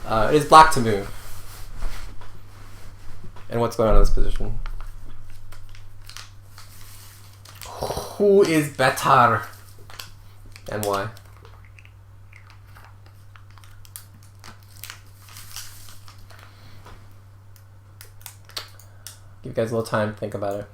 It is black to move. And what's going on in this position? Who is better? And why? Give you guys a little time to think about it.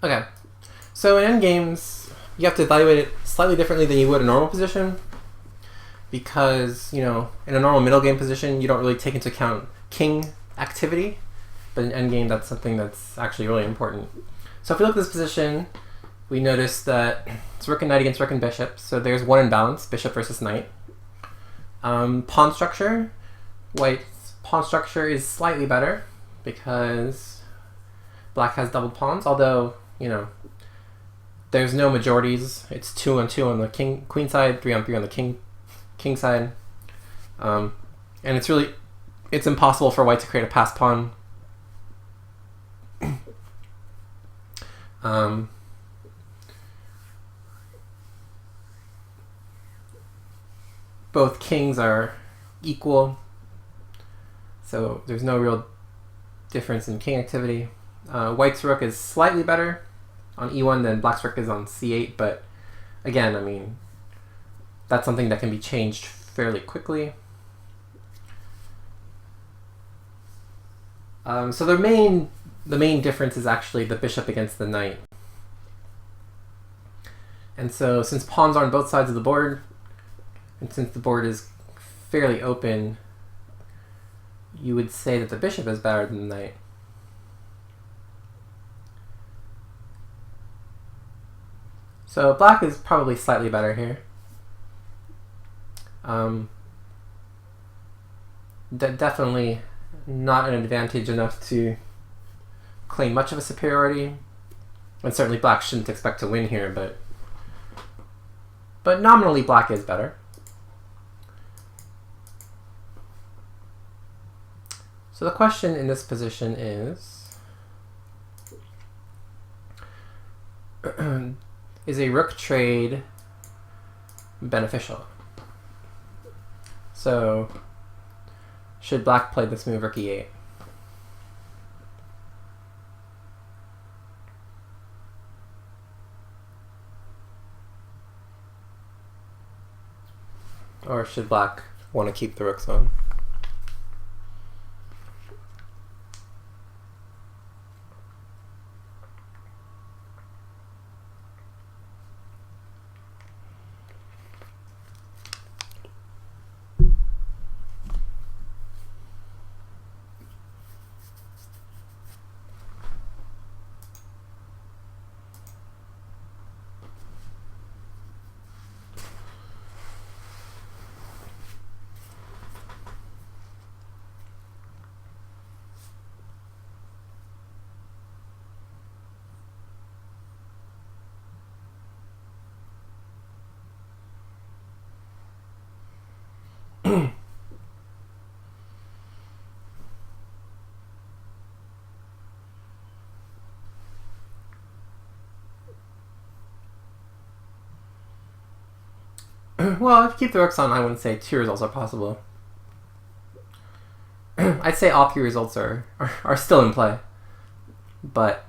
Okay, so in endgames, you have to evaluate it slightly differently than you would a normal position, because, you know, in a normal middle game position, you don't really take into account king activity, but in endgame, that's something that's actually really important. So if we look at this position, we notice that it's rook and knight against rook and bishop, so there's one imbalance, bishop versus knight. Pawn structure, white's pawn structure is slightly better, because black has double pawns, although, you know, there's no majorities. It's 2 on 2 on the queen side, 3 on 3 on the king side, and it's impossible for white to create a pass pawn. Both kings are equal, so there's no real difference in king activity. White's rook is slightly better on e1 than black's rook is on c8, but again, I mean, that's something that can be changed fairly quickly. So the main difference is actually the bishop against the knight. And so since pawns are on both sides of the board, and since the board is fairly open, you would say that the bishop is better than the knight. So black is probably slightly better here. Definitely not an advantage enough to claim much of a superiority, and certainly black shouldn't expect to win here, but nominally black is better. So the question in this position is, is a rook trade beneficial? So should black play this move, rook e8? Or should black want to keep the rooks on? Well, if you keep the rooks on, I wouldn't say 2 results are possible. I'd say all 3 results are still in play. But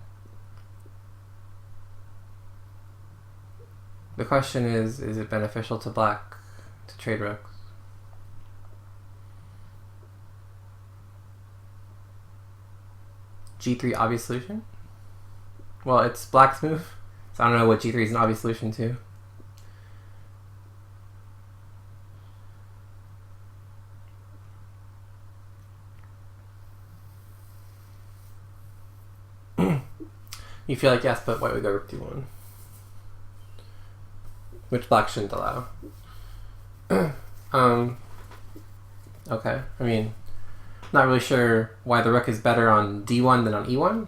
the question is it beneficial to black to trade rooks? G3 obvious solution? Well, it's black's move, so I don't know what G3 is an obvious solution to. You feel like yes, but white would go rook d1, which black shouldn't allow. Okay, I mean, not really sure why the rook is better on d1 than on e1,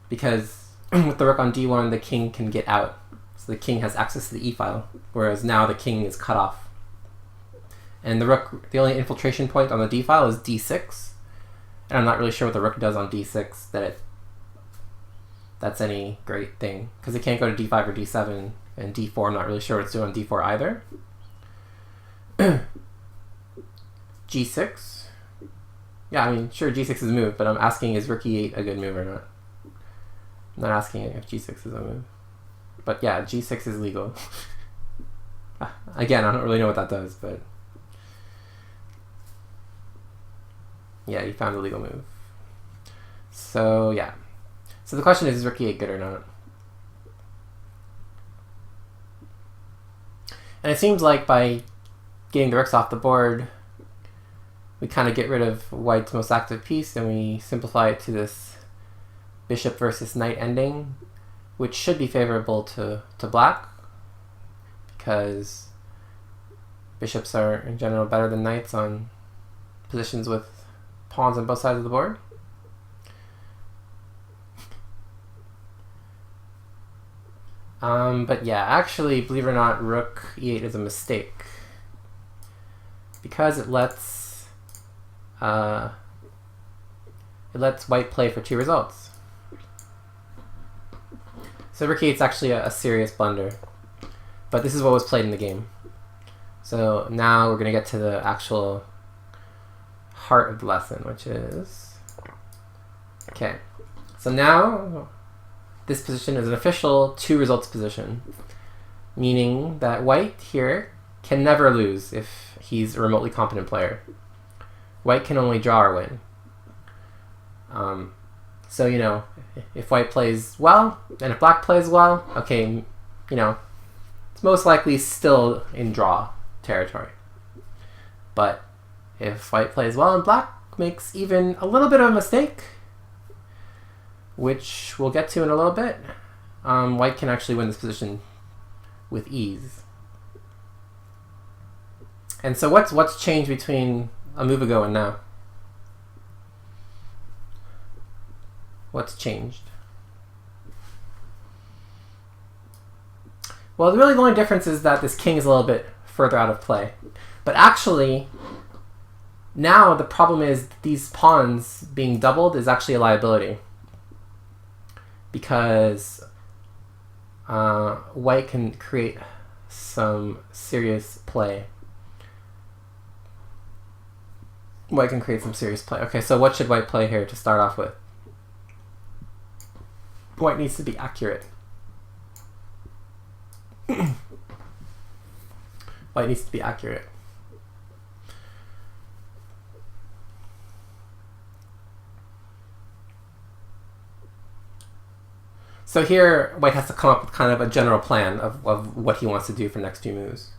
because with the rook on d1, the king can get out, so the king has access to the e file, whereas now the king is cut off. And the rook, the only infiltration point on the d file is d6, and I'm not really sure what the rook does on d6 that's any great thing, because it can't go to d5 or d7, and d4 I'm not really sure what it's doing on d4 either. g6. Yeah, I mean, sure, g6 is a move, but I'm asking, is rook e8 a good move or not? I'm not asking if g6 is a move. But yeah, g6 is legal. Again, I don't really know what that does, but yeah, you found a legal move. So yeah. So the question is rook e8 good or not? And it seems like by getting the rooks off the board, we kind of get rid of white's most active piece and we simplify it to this bishop versus knight ending, which should be favorable to black, because bishops are in general better than knights on positions with pawns on both sides of the board. But yeah, actually, believe it or not, rook e8 is a mistake, because it lets white play for 2 results. So rook e8 is actually a serious blunder, but this is what was played in the game. So now we're going to get to the actual heart of the lesson, which is, okay, so now this position is an official 2 results position, meaning that white here can never lose if he's a remotely competent player. White can only draw or win. So, you know, if white plays well, and if black plays well, okay, you know, it's most likely still in draw territory. But if white plays well and black makes even a little bit of a mistake, which we'll get to in a little bit, white can actually win this position with ease. And so what's changed between a move ago and now? What's changed? Well, really the only difference is that this king is a little bit further out of play. But actually, now the problem is these pawns being doubled is actually a liability, because white can create some serious play. White can create some serious play. Okay, so what should white play here to start off with? White needs to be accurate. White needs to be accurate. So here, white has to come up with kind of a general plan of what he wants to do for the next few moves.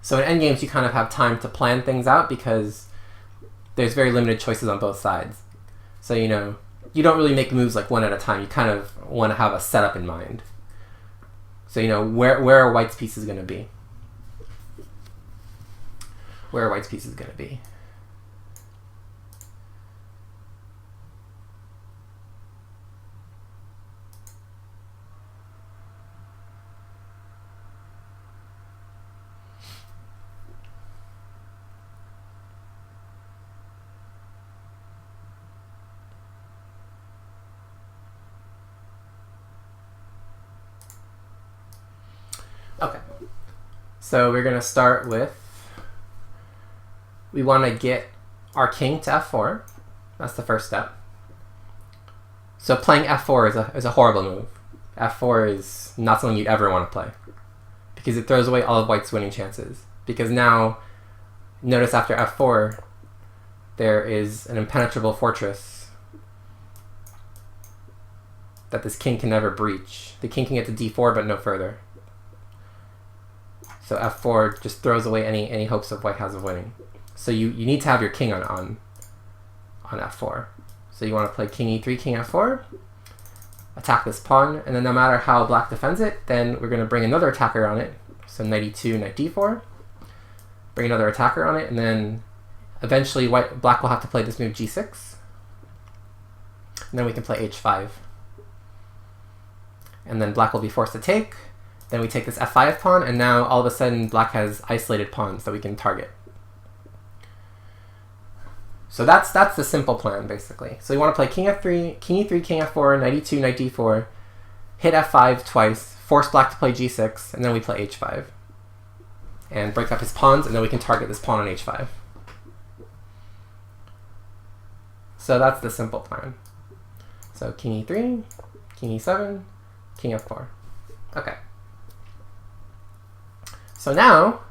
So in endgames, you kind of have time to plan things out because there's very limited choices on both sides. So, you know, you don't really make moves like one at a time. You kind of want to have a setup in mind. So, you know, where are white's pieces going to be? Where are white's pieces going to be? Okay. So we're going to start with, we want to get our king to f4. That's the first step. So playing f4 is a horrible move. f4 is not something you'd ever want to play because it throws away all of white's winning chances. Because now, notice after f4, there is an impenetrable fortress that this king can never breach. The king can get to d4, but no further. So f4 just throws away any hopes of white has of winning. So you need to have your king on f4. So you want to play king e3, king f4, attack this pawn, and then no matter how black defends it, then we're going to bring another attacker on it. So knight e2, knight d4, bring another attacker on it, and then eventually black will have to play this move g6. And then we can play h5. And then black will be forced to take. Then we take this f5 pawn, and now all of a sudden black has isolated pawns that we can target. So that's the simple plan, basically. So you want to play king f3, king e3, king f4, knight e2, knight d4, hit f5 twice, force black to play g6, and then we play h5. And break up his pawns, and then we can target this pawn on h5. So that's the simple plan. So king e3, king e7, king f4. Okay. So now,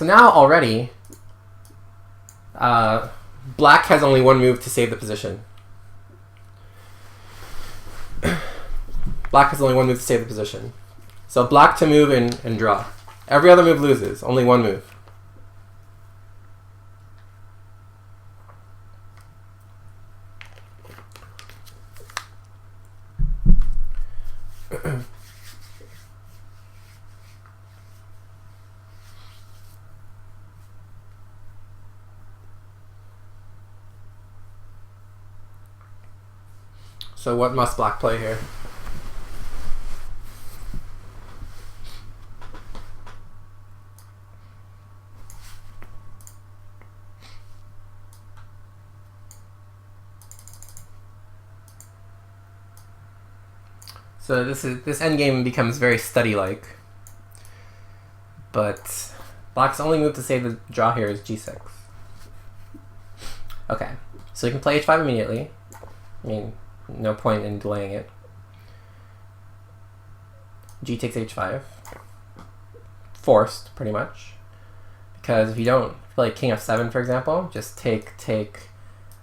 already, black has only one move to save the position. Black has only one move to save the position. So black to move and draw. Every other move loses, only one move. So what must black play here? So this endgame becomes very study-like, but black's only move to save the draw here is g6. Okay, so you can play h5 immediately. I mean, no point in delaying it. G takes h5. Forced, pretty much. Because if you don't play king f7, for example, just take,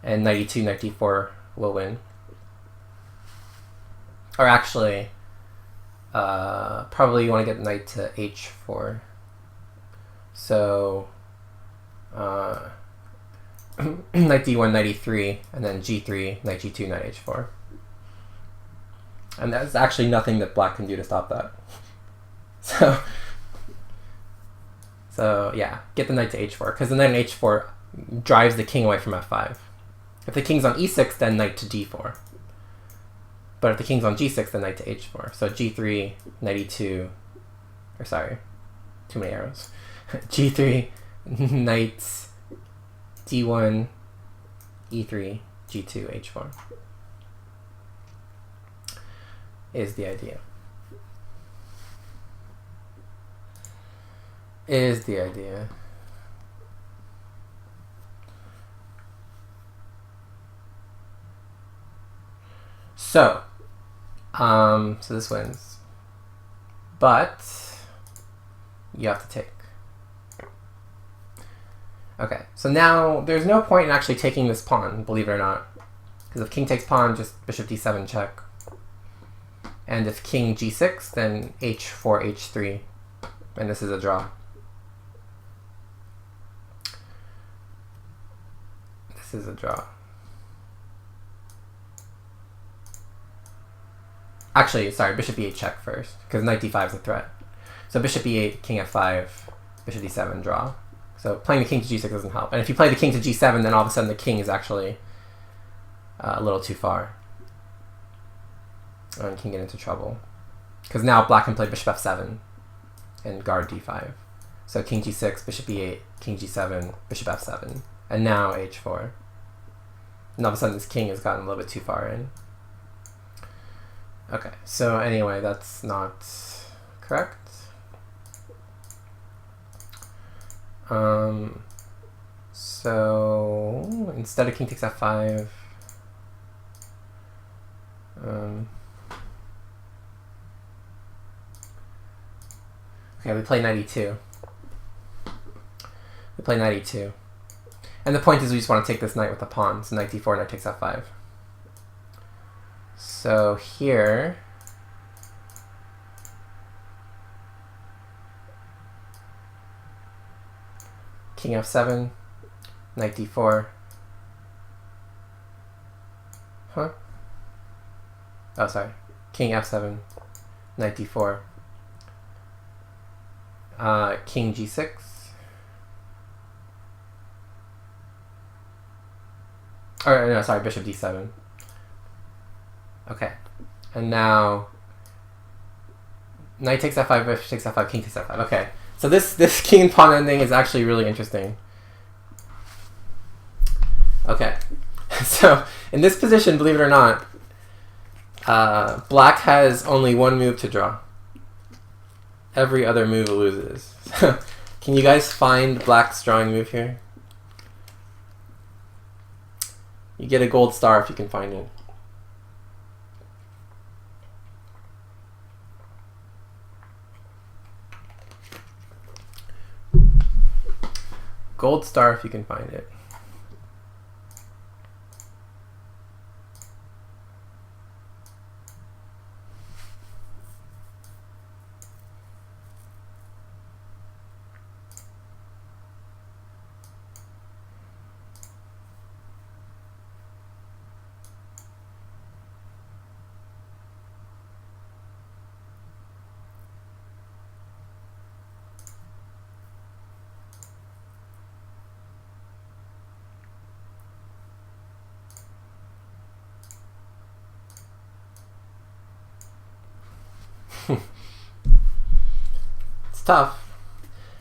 and knight e2, knight d4 will win. Or actually, probably you want to get knight to h4. So, knight d1, knight e3, and then g3, knight g2, knight h4. And there's actually nothing that black can do to stop that. So yeah, get the knight to h4, because the knight on h4 drives the king away from f5. If the king's on e6, then knight to d4. But if the king's on g6, then knight to h4. So g3, knight e2, or sorry, too many arrows. g3, knight d1, e3, g2, h4 is the idea. So, so this wins, but you have to take. Okay, so now there's no point in actually taking this pawn, believe it or not, because if king takes pawn, just bishop d7 check, and if king g6, then h4, h3, and this is a draw. This is a draw. Actually, sorry, bishop e8 check first, because knight d5 is a threat. So bishop e8, king f5, bishop d7, draw. So playing the king to g6 doesn't help. And if you play the king to g7, then all of a sudden the king is actually a little too far. And can get into trouble. Because now black can play bishop f7 and guard d5. So king g6, bishop e8, king g7, bishop f7, and now h4. And all of a sudden this king has gotten a little bit too far in. Okay, so anyway, that's not correct. So instead of king takes f5, okay, we play knight e2. We play knight e2. And the point is we just want to take this knight with the pawn. So knight d4, knight takes f5. So here, king f7, knight d4. Huh? Oh, sorry. King f7, knight d4. King g6. Or no, sorry, bishop d7. Okay. And now knight takes f5, bishop takes f5, king takes f5. Okay. So this king and pawn ending is actually really interesting. Okay. So in this position, believe it or not, black has only one move to draw. Every other move loses. Can you guys find black's drawing move here? You get a gold star if you can find it. Gold star if you can find it. It's tough.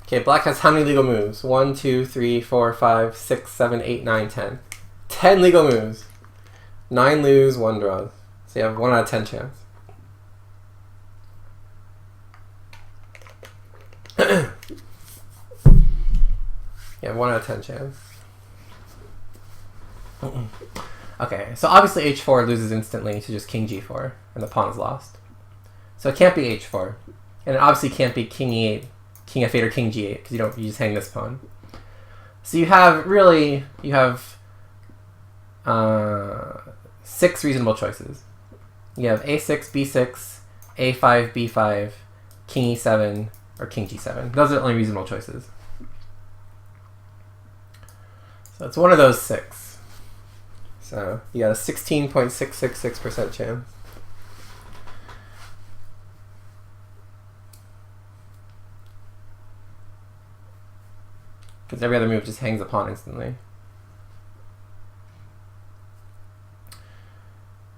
Okay, black has how many legal moves? 1, 2, 3, 4, 5, 6, 7, 8, 9, 10. 10 legal moves. 9 lose, 1 draws. So you have 1 out of 10 chance. You have 1 out of 10 chance. Okay, so obviously h4 loses instantly to just king g4, and the pawn is lost. So it can't be h4. And it obviously can't be king e8, king f8, or king g8, because you just hang this pawn. So you have 6 reasonable choices. You have a6, b6, a5, b5, king e7, or king g7. Those are the only reasonable choices. So it's one of those 6. So you got a 16.666% chance. Because every other move just hangs the pawn instantly.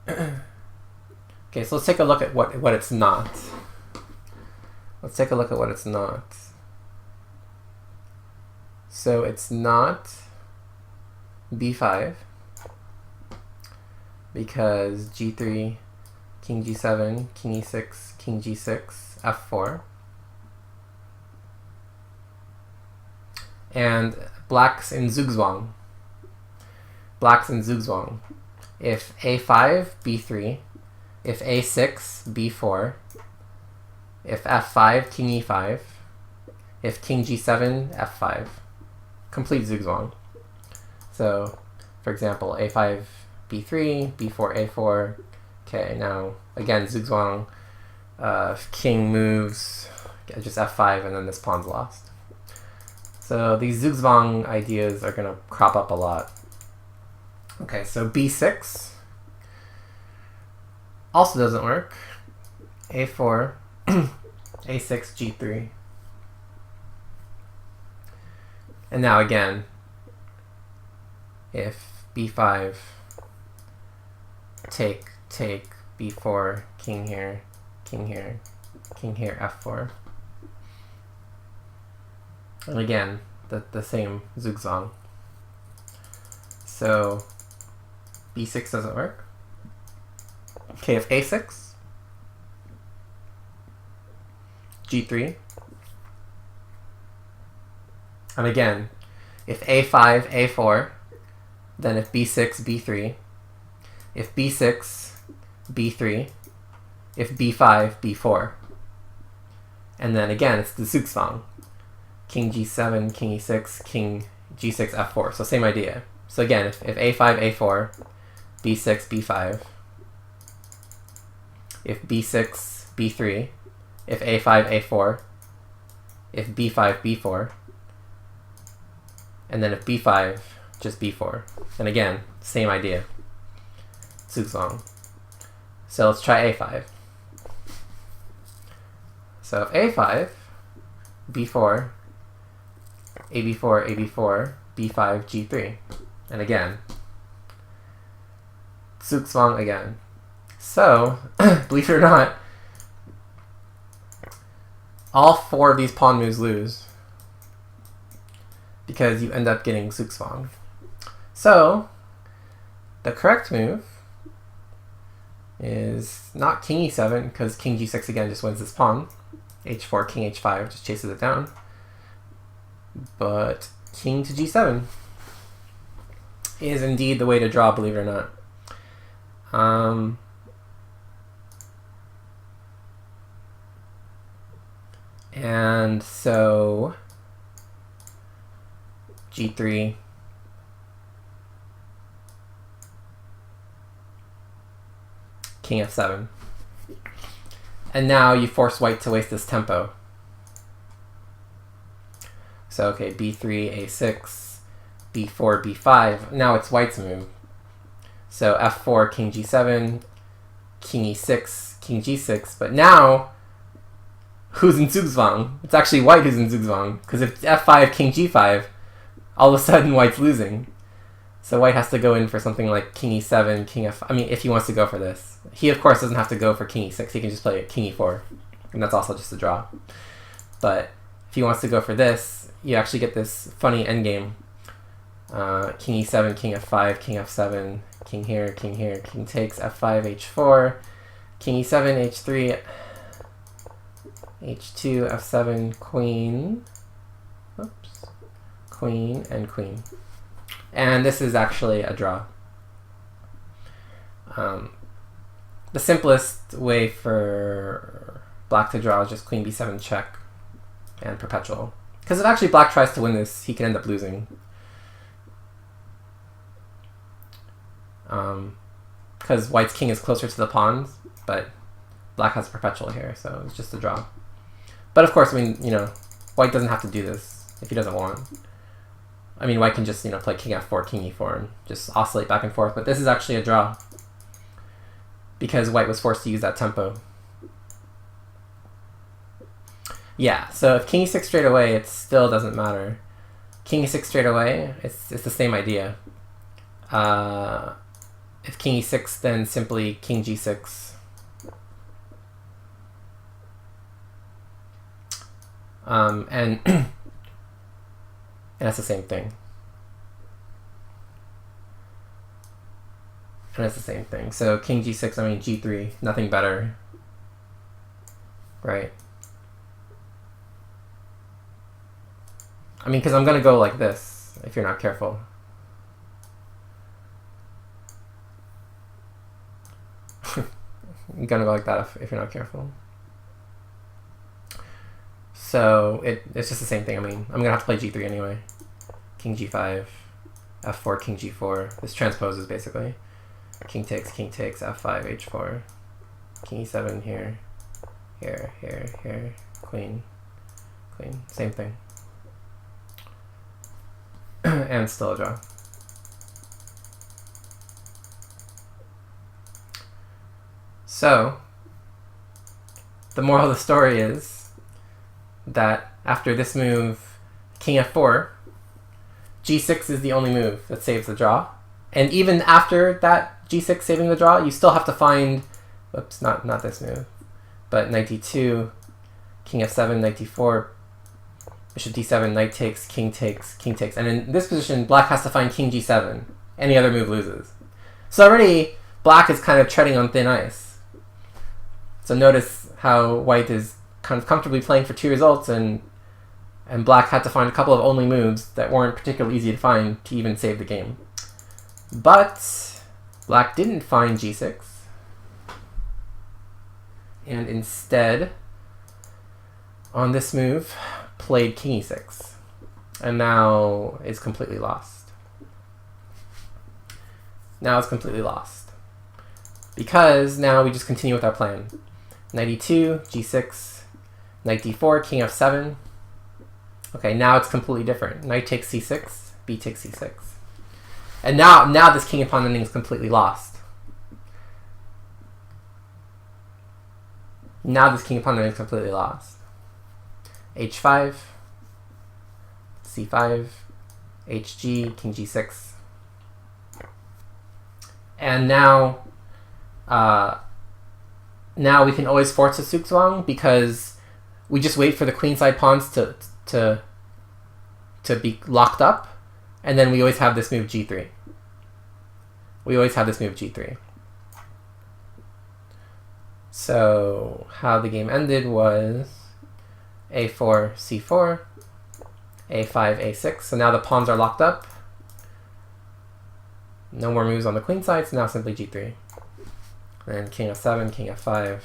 Okay, so let's take a look at what it's not. Let's take a look at what it's not. So it's not b5 because g3, king g7, king e6, king g6, f4. And black's in Zugzwang. Black's in Zugzwang. If a5, b3. If a6, b4. If f5, king e5. If king g7, f5. Complete Zugzwang. So, for example, a5, b3, b4, a4. Okay, now, again, Zugzwang. King moves, just f5, and then this pawn's lost. So these Zugzwang ideas are going to crop up a lot. Okay, so b6 also doesn't work. a4, a6, g3. And now again, if b5, take, b4, king here, king here, king here, f4. And again, the same Zugzwang. So b6 doesn't work. Okay, if a6, g3, And again, if a5, a4, then if b6, b3, if b6, b3, if b5, b4. And then again, it's the Zugzwang. King g7, king e6, king g6, f4. So same idea. So again, if a5, a4, b6, b5, if b6, b3, if a5, a4, if b5, b4, and then if b5, just b4. And again, same idea. Zugzwang. So let's try a5. So if a5, b4, ab4, ab4, b5, g3. And again, Zugzwang again. So, believe it or not, all 4 of these pawn moves lose because you end up getting Zugzwang. So, the correct move is not king e7, because king g6 again just wins this pawn. h4, king h5 just chases it down. But king to g7 is indeed the way to draw, believe it or not. And so g3, king f7. And now you force white to waste this tempo. So okay, b3, a6, b4, b5. Now it's white's move. So f4, king g7, king e6, king g6. But now, who's in Zugzwang? It's actually white who's in Zugzwang. Because if f5, king g5, all of a sudden white's losing. So white has to go in for something like king e7, king f... I mean, if he wants to go for this. He, of course, doesn't have to go for king e6. He can just play king e4. And that's also just a draw. But if he wants to go for this, you actually get this funny endgame. King e7, king f5, king f7, king here, king takes, f5, h4, king e7, h3, h2, f7, queen, oops, queen, and queen. And this is actually a draw. The simplest way for black to draw is just queen b7 check and perpetual. Because if actually black tries to win this, he can end up losing. Because white's king is closer to the pawns, but black has perpetual here, so it's just a draw. But of course, I mean, you know, white doesn't have to do this if he doesn't want. I mean, white can just, you know, play king f4, king e4, and just oscillate back and forth. But this is actually a draw because white was forced to use that tempo. Yeah, so if king e6 straight away, it still doesn't matter. King e6 straight away, it's the same idea. If king e6, then simply king g6. And that's the same thing. And it's the same thing. So king g6, I mean g3, nothing better. Right? I mean, because I'm going to go like this, if you're not careful. You're going to go like that if you're not careful. So it's just the same thing. I mean, I'm going to have to play g3 anyway. King g5, f4, king g4. This transposes, basically. King takes, f5, h4. King e7 here. Here. Queen. Same thing. And still a draw. So, the moral of the story is that after this move, king f4, g6 is the only move that saves the draw. And even after that g6 saving the draw, you still have to find, whoops, not this move, but knight d2, king f7, knight d4, bishop d7, knight takes, king takes. And in this position, black has to find king g7. Any other move loses. So already, black is kind of treading on thin ice. So notice how white is kind of comfortably playing for 2 results, and And black had to find a couple of only moves that weren't particularly easy to find to even save the game. But black didn't find g6. And instead, on this move, played king e6. And now is completely lost. Now it's completely lost. Because now we just continue with our plan. Knight e2, g6, knight d4, king f7. Okay, now it's completely different. Knight takes c6, b takes c6. And now this king and pawn ending is completely lost. Now this king and pawn ending is completely lost. h5, c5, hg, king g6. And now we can always force a zugzwang because we just wait for the queenside pawns to be locked up, and then we always have this move g3. We always have this move g3. So how the game ended was a4, c4, a5, a6. So now the pawns are locked up. No more moves on the queen side, so now simply g3. And king f7, king f5.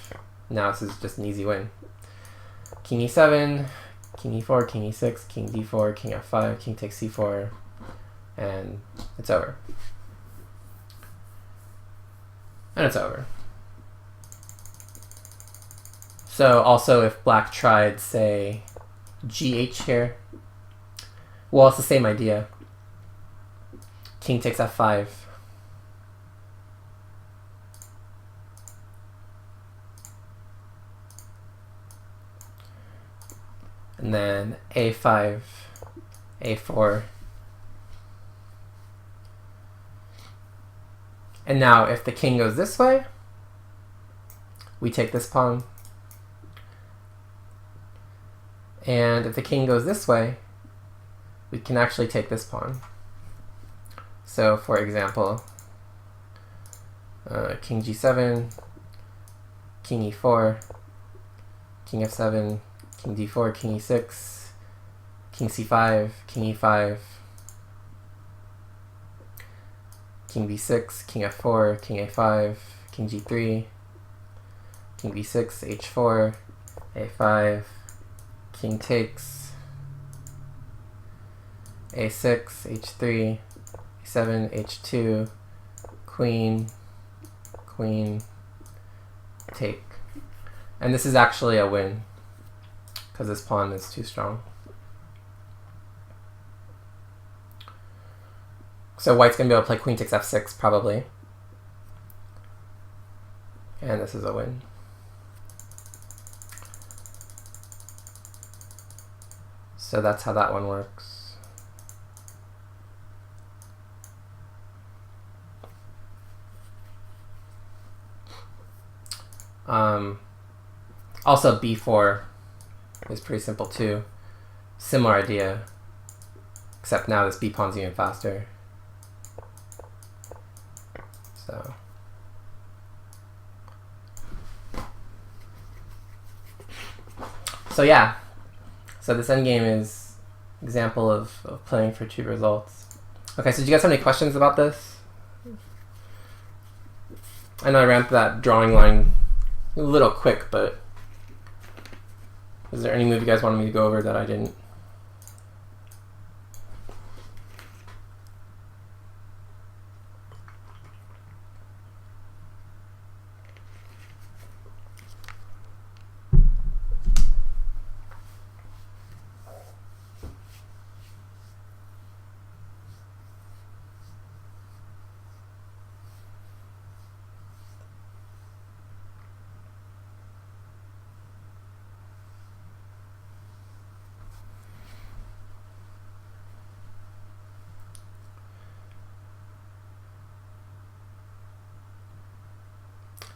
Now this is just an easy win. King e7, king e4, king e6, king d4, king f5, king takes c4, and it's over. And it's over. So also if black tried, say, gh here, well, it's the same idea. King takes f5. And then a5, a4. And now if the king goes this way, we take this pawn. And if the king goes this way, we can actually take this pawn. So for example, king g7, king e4, king f7, king d4, king e6, king c5, king e5, king b6, king f4, king a5, king g3, king b6, h4, a5, king takes, a6, h3, a7, h2, queen, queen, take. And this is actually a win, because this pawn is too strong. So white's going to be able to play queen takes f6, probably. And this is a win. So that's how that one works. Also b4 is pretty simple too. Similar idea, except now this b pawn's even faster. So yeah, so this endgame is example of playing for two results. Okay, so do you guys have any questions about this? I know I ran through that drawing line a little quick, but is there any move you guys wanted me to go over that I didn't?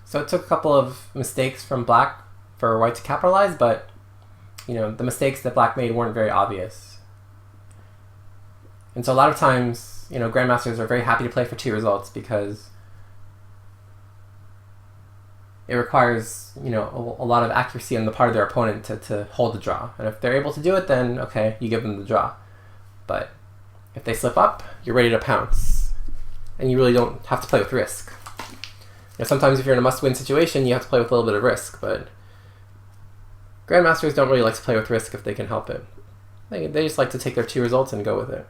So it took a couple of mistakes from black for white to capitalize, but you know, the mistakes that black made weren't very obvious. And so a lot of times, you know, grandmasters are very happy to play for two results because it requires, you know, a lot of accuracy on the part of their opponent to hold the draw. And if they're able to do it, then okay, you give them the draw. But if they slip up, you're ready to pounce. And you really don't have to play with risk. You know, sometimes if you're in a must-win situation, you have to play with a little bit of risk, but grandmasters don't really like to play with risk if they can help it. They just like to take their 2 results and go with it.